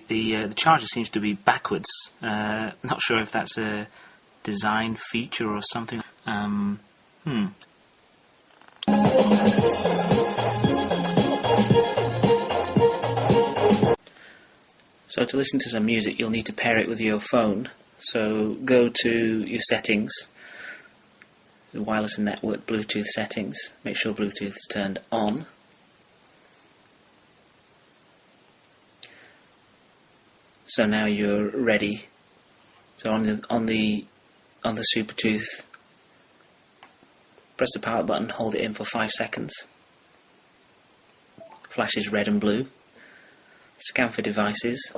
The charger seems to be backwards. Not sure if that's a design feature or something. So to listen to some music, you'll need to pair it with your phone. So go to your settings, the wireless and network Bluetooth settings. Make sure Bluetooth is turned on. So now you're ready. So on the Supertooth, press the power button, hold it in for 5 seconds. Flashes red and blue. Scan for devices.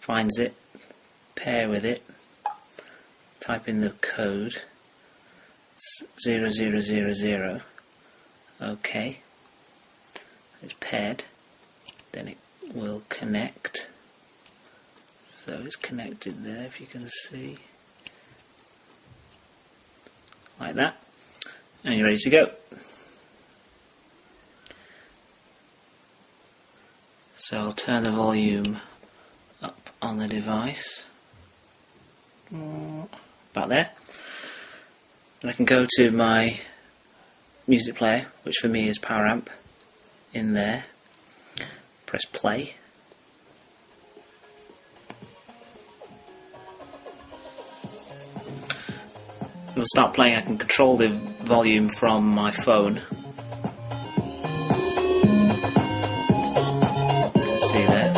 Finds it, pair with it, type in the code 0000. OK. It's paired, then it will connect. So it's connected there, if you can see, like that, and you're ready to go. So I'll turn the volume up on the device, about there, and I can go to my music player, which for me is Power Amp, in there, press play. It'll start playing. I can control the volume from my phone. See there.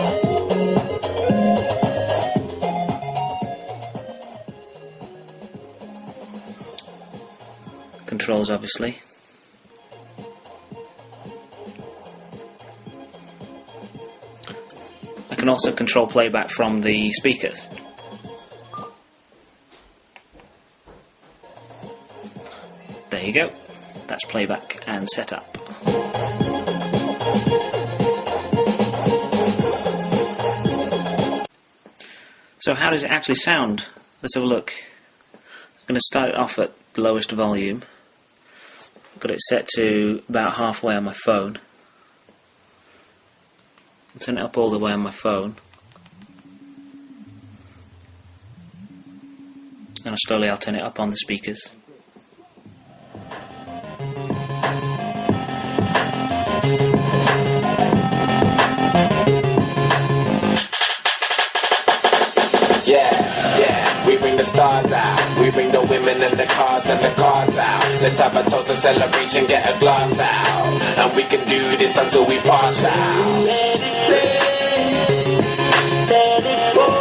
Controls, obviously. I can also control playback from the speakers. There you go. That's playback and setup. So how does it actually sound? Let's have a look. I'm going to start it off at the lowest volume. I've got it set to about halfway on my phone. I'll turn it up all the way on my phone. And slowly I'll turn it up on the speakers. Yeah, we bring the stars out. We bring the women and the cars out. Let's have a total celebration, get a glass out. And we can do this until we pass out. Let it go.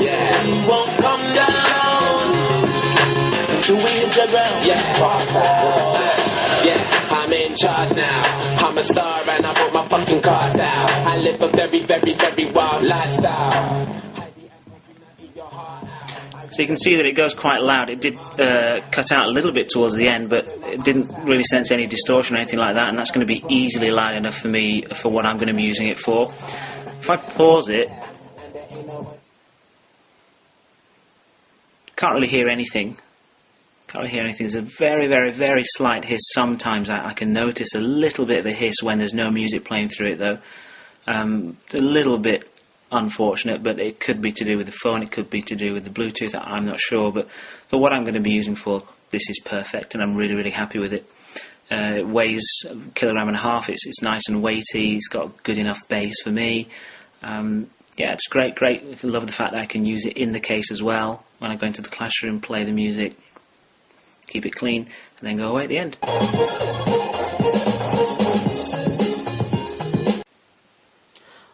Yeah, we won't come down till we hit the ground. Yeah, pass out. Yeah, I'm in charge now. I'm a star and I put my fucking cards out. I live a very, very, very wild lifestyle. So you can see that it goes quite loud. It did cut out a little bit towards the end, but it didn't really sense any distortion or anything like that, and that's going to be easily loud enough for me for what I'm going to be using it for. If I pause it, can't really hear anything. There's a very, very, very slight hiss sometimes. I can notice a little bit of a hiss when there's no music playing through it, though. It's a little bit unfortunate, but it could be to do with the phone, it could be to do with the Bluetooth, I'm not sure, but for what I'm going to be using for, this is perfect, and I'm really, really happy with it. It weighs 1.5 kilograms, it's nice and weighty, it's got good enough bass for me. Yeah, it's great. I love the fact that I can use it in the case as well, when I go into the classroom, play the music, keep it clean, and then go away at the end.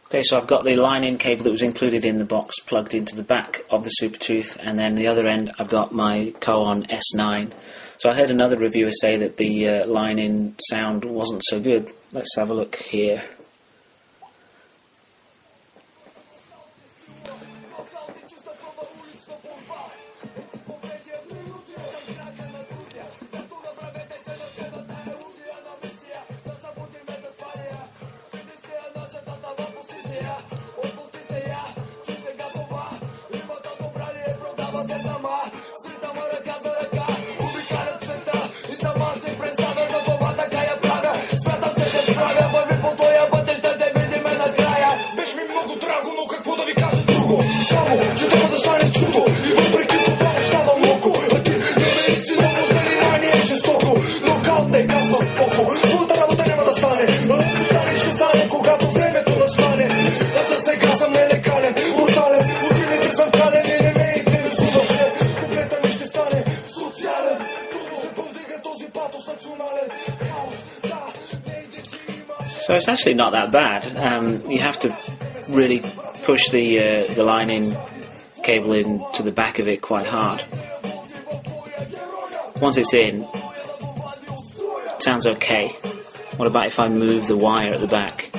Okay, so I've got the line-in cable that was included in the box plugged into the back of the Supertooth, and then the other end I've got my Koon S9. So I heard another reviewer say that the line-in sound wasn't so good. Let's have a look here. samo, že to da stane čudo. I voprekli to plavo stavam oko. A ti ne meni si novo zanimanje je žestoko. Nokaute, kazva spoko. Puta rabota nema da stane. Na luku stane što stane, koga to vreme to nastane. Da sam se gazam nelekalen, brutalen. U klinite sam kalen, ne idem sudoče. Kompletan nište stane, socijalen. Turbo se povdiga, tozi patos nacionalen. Kaos, da, ne ide si ima. So it's actually not that bad. You have to really push the line-in cable in to the back of it quite hard. Once it's in, it sounds okay. What about if I move the wire at the back?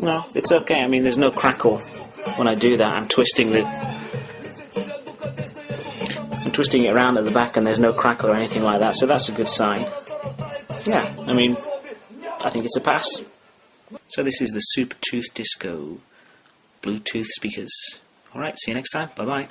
No, it's okay. I mean, there's no crackle when I do that. I'm twisting it around at the back and there's no crackle or anything like that, so that's a good sign. Yeah, I mean, I think it's a pass. So this is the Supertooth Disco Bluetooth speakers. Alright, see you next time. Bye bye.